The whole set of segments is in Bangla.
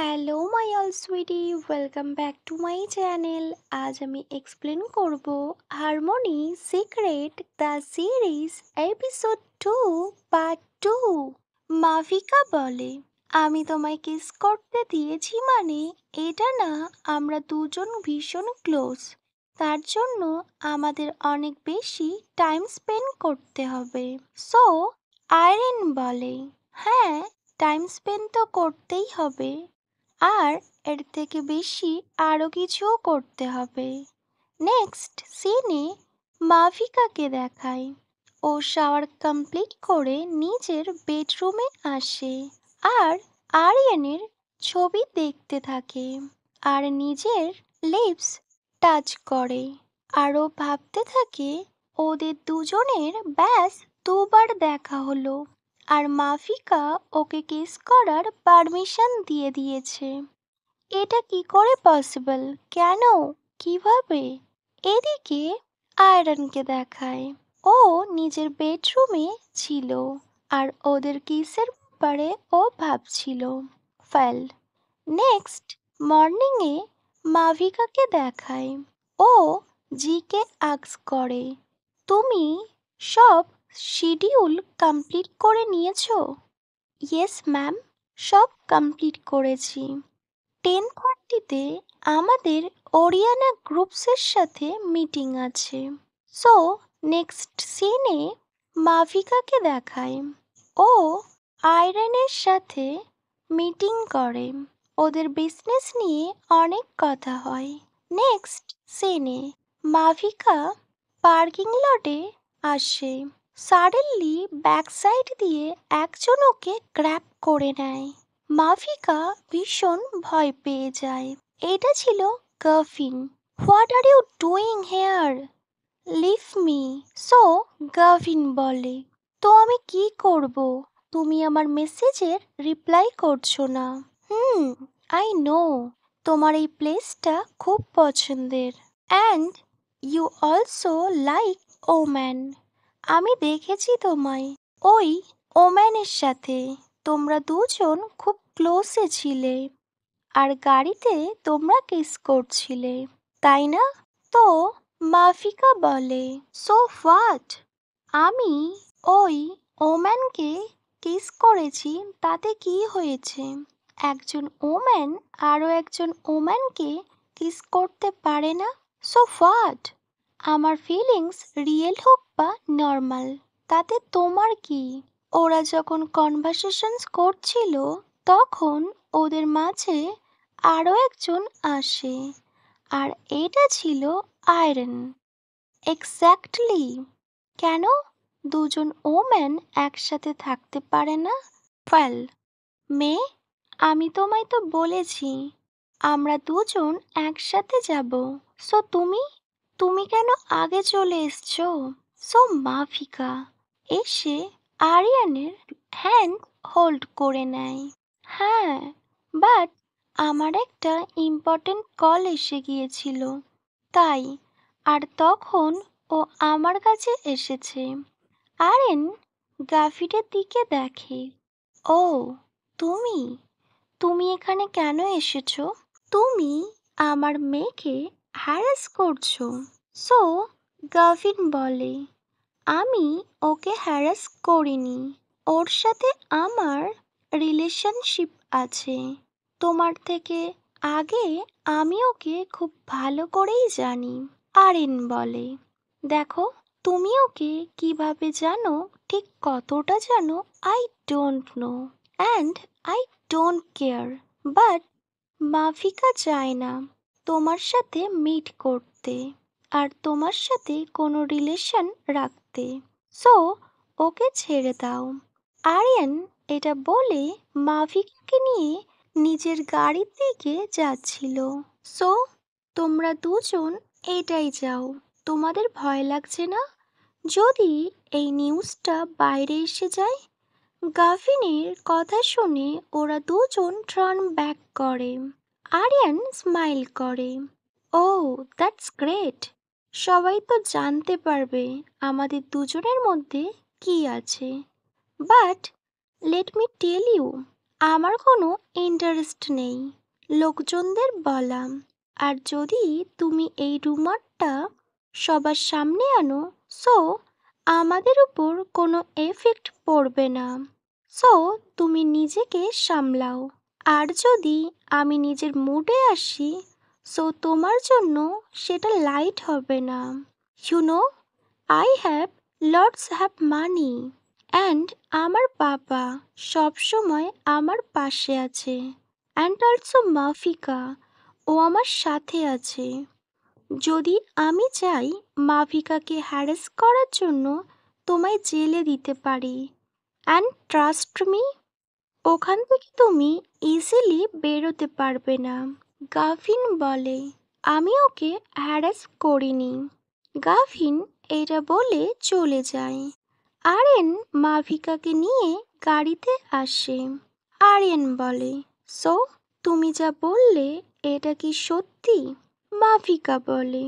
Hello my all sweetie, welcome back to my channel. আজ আমি এক্সপ্লেন করব harmony secret the series episode 2 part 2। Mavika বলে, আমি তোমায় কিস করতে দিয়েছি মানে এটা না, আমরা দুজন ভীষণ ক্লোজ, তার জন্য আমাদের অনেক বেশি টাইম স্পেন্ড করতে হবে। সো আয়রেন বলে, হ্যাঁ, টাইম স্পেন্ড তো করতেই হবে, আর এর থেকে বেশি আরও কিছুও করতে হবে। নেক্সট সিনে মাভিকাকে দেখায়, ও শাওয়ার কমপ্লিট করে নিজের বেডরুমে আসে আর আরিয়ানের ছবি দেখতে থাকে আর নিজের লিপস টাচ করে, আরও ভাবতে থাকে ওদের দুজনের ব্যাস দুবার দেখা হলো আর মাফিকা ওকে কিস করার পারমিশন দিয়ে দিয়েছে। এটা কি করে পসিবল? কেন? কিভাবে? এদিকে আয়রনকে দেখায়, ও নিজের বেডরুমে ছিল আর ওদের কিসের ব্যাপারে ও ভাবছিল। ফেল। নেক্সট মর্নিংয়ে মাভিকাকে দেখায়, ও জিকে আস্ক করে, তুমি সব শিডিউল কমপ্লিট করে নিয়েছো? ইয়েস ম্যাম, সব কমপ্লিট করেছি। 10:30-তে আমাদের ওরিয়ানা গ্রুপসের সাথে মিটিং আছে। সো নেক্সট সিনে মাভিকাকে দেখায়, ও আয়রনের সাথে মিটিং করে, ওদের বিজনেস নিয়ে অনেক কথা হয়। নেক্সট সিনে মাভিকা পার্কিং লটে আসে, সাডেনলি ব্যাক সাইড দিয়ে একজন ওকে গ্র্যাব করে নেয়। মাভিকা ভীষণ ভয় পেয়ে যায়। এটা ছিল Gavin. What are you doing here? Leave me. So Gavin বলে, তো আমি কি করব? তুমি আমার মেসেজের রিপ্লাই করছো না। আই নো, তোমার এই প্লেসটা খুব পছন্দের, and you also like woman. আমি দেখেছি তোমায় ওই ওম্যানের সাথে, তোমরা দুজন খুব ক্লোজে ছিলে আর গাড়িতে তোমরা কিস করছিলে, তাই না? তো মাফিকা বলে, সো হোয়াট? আমি ওই ওম্যানকে কিস করেছি, তাতে কি হয়েছে? একজন ওম্যান আরও একজন ওম্যানকে কিস করতে পারে না। So what? আমার ফিলিংস রিয়েল হোক বা নর্মাল, তাতে তোমার কি? ওরা যখন কনভারসেশনস করছিল তখন ওদের মাঝে আরও একজন আসে, আর এটা ছিল আয়রন। এক্স্যাক্টলি। কেন দুজন ওম্যান একসাথে থাকতে পারে না? ওয়েল মেয়ে, আমি তোমায় তো বলেছি আমরা দুজন একসাথে যাব। সো তুমি কেন আগে চলে এসছো? সো মাফিকা এসে আরিয়ানের হ্যান্ড হোল্ড করে নেয়। হ্যাঁ, বাট আমার একটা ইম্পর্টেন্ট কল এসে গিয়েছিল, তাই। আর তখন ও আমার কাছে এসেছে। আরেন গাফিরের দিকে দেখে, ও তুমি তুমি এখানে কেন এসেছো? তুমি আমার মেয়েকে হ্যারাস করছো। সো গাভিন বলে, আমি ওকে হ্যারাস করিনি, ওর সাথে আমার রিলেশনশিপ আছে। তোমার থেকে আগে আমি ওকে খুব ভালো করেই জানি। আরিন বলে, দেখো, তুমি ওকে কিভাবে জানো, ঠিক কতটা জানো, I don't know and I don't care, but মাফিকা চায় না তোমার সাথে মিট করতে আর তোমার সাথে কোনো রিলেশন রাখতে। সো ওকে ছেড়ে দাও। আরিয়ান এটা বলে মাফিকাকে নিয়ে নিজের গাড়ির দিকে যাচ্ছিল। সো তোমরা দুজন এটাই যাও, তোমাদের ভয় লাগছে না যদি এই নিউজটা বাইরে এসে যায়? গাভিনের কথা শুনে ওরা দুজন টার্ন ব্যাক করে। আরিয়ান স্মাইল করে, ও দ্যাটস গ্রেট, সবাই তো জানতে পারবে আমাদের দুজনের মধ্যে কি আছে। But let me tell you, আমার কোনো ইন্টারেস্ট নেই লোকজনদের বলা। আর যদি তুমি এই রুমারটা সবার সামনে আনো, সো আমাদের উপর কোনো এফেক্ট পড়বে না। সো তুমি নিজেকে সামলাও। আর যদি আমি নিজের মুডে আসি, সো তোমার জন্য সেটা লাইট হবে না। You know, I have have money and আমার বাবা সব সময় আমার পাশে আছে। অ্যান্ড অলসো মাফিকা, ও আমার সাথে আছে। যদি আমি চাই মাফিকাকে হ্যারাস করার জন্য তোমায় জেলে দিতে পারি। অ্যান্ড ট্রাস্ট মি, ওখান থেকে তুমি ইজিলি বেরোতে পারবে না। গাভিন বলে, আমি ওকে হ্যারাস করিনি। গাভিন এটা বলে চলে যায়। আরিয়ান মাফিকাকে নিয়ে গাড়িতে আসে। আরিয়ান বলে, সো তুমি যা বললে এটা কি সত্যি? মাফিকা বলে,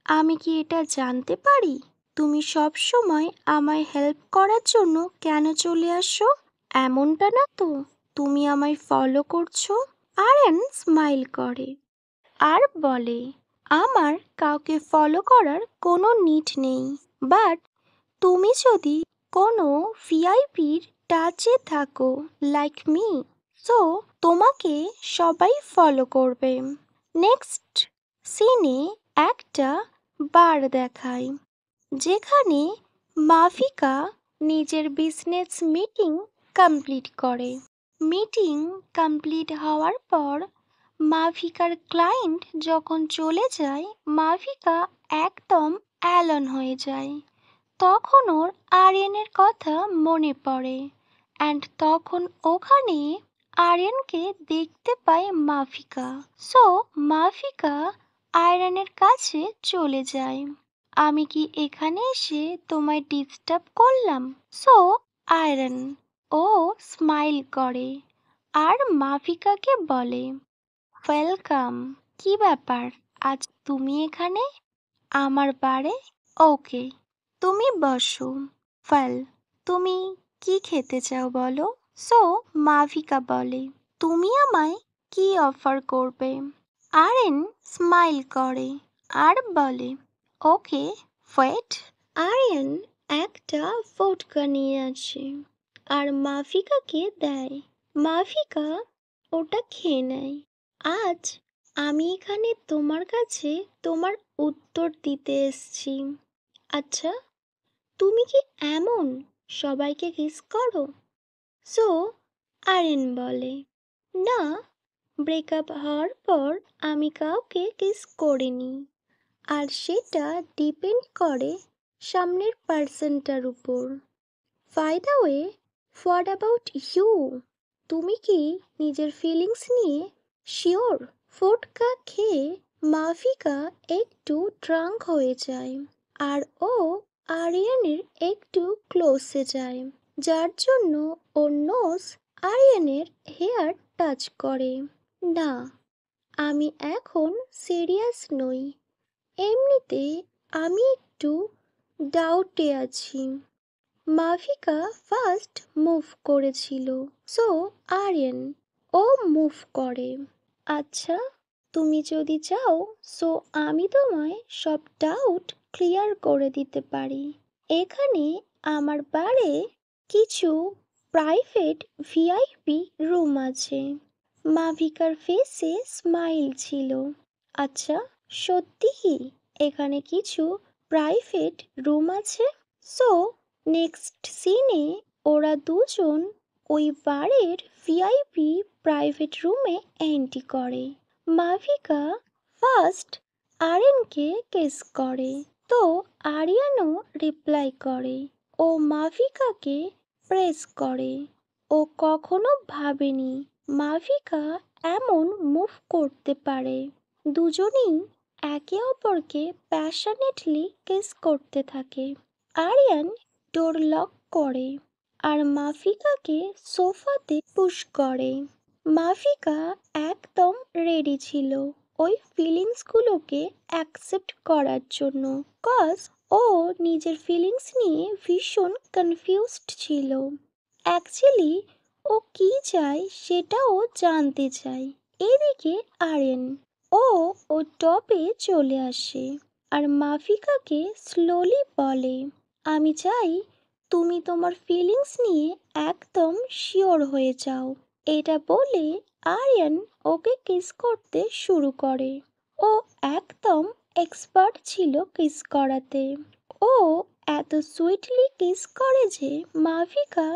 আমি কি এটা জানতে পারি তুমি সব সময় আমায় হেল্প করার জন্য কেন চলে আসো? এমনটা না তো তুমি আমায় ফলো করছো? আরিয়ান স্মাইল করে আর বলে, আমার কাউকে ফলো করার কোনো নিড নেই, বাট তুমি যদি কোনো ভিআইপির টাচে থাকো লাইক মি, সো তোমাকে সবাই ফলো করবে। নেক্সট সিনে একটা বার দেখায় যেখানে মাফিকা নিজের বিজনেস মিটিং কমপ্লিট করে। মিটিং কমপ্লিট হওয়ার পর মাফিকার ক্লায়েন্ট যখন চলে যায়, মাফিকা একদম অ্যালন হয়ে যায়। তখন ওর আরিয়ানের কথা মনে পড়ে অ্যান্ড তখন ওখানে আরিয়ানকে দেখতে পায় মাফিকা। সো মাফিকা আয়রনের কাছে চলে যায়। আমি কি এখানে এসে তোমায় ডিস্টার্ব করলাম? সো আয়রন ও স্মাইল করে আর মাফিকাকে বলে, ওয়েলকাম। কি ব্যাপার, আজ তুমি এখানে আমার বারে? ওকে, তুমি বসো। ওয়েল, তুমি কি খেতে চাও বলো? সো মাফিকা বলে, তুমি আমায় কি অফার করবে? আরেন স্মাইল করে আর বলে, ওকে ওয়েট। আরিয়ান একটা ভোটকা নিয়ে আসে আর মাফিকাকে দেয়। মাফিকা ওটা খেয়ে নেয়। আজ আমি এখানে তোমার কাছে তোমার উত্তর দিতে এসেছি। আচ্ছা, তুমি কি এমন সবাইকে কিস করো? সো আরিয়ান বলে, না, ব্রেকআপ হওয়ার পর আমি কাউকে কিস করিনি। আর সেটা ডিপেন্ড করে সামনের পার্সনটার উপর। By the way, what about you? তুমি কি নিজের ফিলিংস নিয়ে শিওর? ফোটকা খেয়ে মাফিকা একটু ড্রাঙ্ক হয়ে যায় আর ও আরিয়ানের একটু ক্লোজে যায়, যার জন্য ওর নোজ আরিয়ানের হেয়ার টাচ করে। না, আমি এখন সিরিয়াস নই, এমনিতে আমি একটু ডাউটে আছি। মাফিকা ফার্স্ট মুভ করেছিল, সো আরিয়ান ও মুভ করে। আচ্ছা, তুমি যদি চাও সো আমি তোমায় সব ডাউট ক্লিয়ার করে দিতে পারি। এখানে আমার বারে কিছু প্রাইভেট ভিআইপি রুম আছে। মাফিকার ফেসে স্মাইল ছিল। আচ্ছা, সত্যি কি এখানে কিছু প্রাইভেট রুম আছে? সো নেক্সট সিনে ওরা দুজন ওই বারের ভিআইপি প্রাইভেট রুমে এন্ট্রি করে। মাফিকা ফার্স্ট আরিয়ানকে কিস করে, তো আরিয়ানও রিপ্লাই করে। ও মাফিকাকে প্রেস করে। ও কখনো ভাবেনি মাফিকা এমন মুভ করতে পারে। দুজনেই একে অপরকে প্যাশনেটলি কিস করতে থাকে। আরিয়ান ডোর লক করে আর মাফিকাকে সোফাতে পুশ করে। মাফিকা একদম রেডি ছিল ওই ফিলিংসগুলোকে অ্যাকসেপ্ট করার জন্য, কজ ও নিজের ফিলিংস নিয়ে ভীষণ কনফিউজড ছিল। অ্যাকচুয়ালি ও কি চায় সেটাও জানতে চায়। এদিকে আরিয়ান ও ও টপে চলে আসে আর মাফিকাকে স্লোলি বলে, আমি চাই তুমি তোমার ফিলিংস নিয়ে একদম শিওর হয়ে যাও। এটা বলে আরিয়ান ওকে কিস করতে শুরু করে। ও একদম এক্সপার্ট ছিল কিস করাতে। ও এত সুইটলি কিস করে যে মাফিকা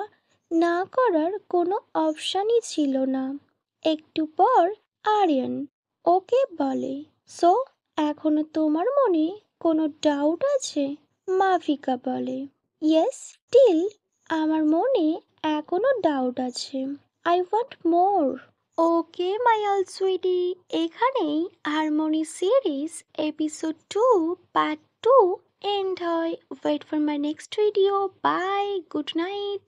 না করার কোনো অপশানই ছিল না। একটু পর আরিয়ান ওকে বলে, সো এখনো তোমার মনে কোনো ডাউট আছে? মাফিকা বলে, ইয়েস, স্টিল আমার মনে এখনো ডাউট আছে। I want more. Okay my all sweetie, এখানেই harmony series episode 2 part 2 end হয়। Wait for my next video. Bye, good night.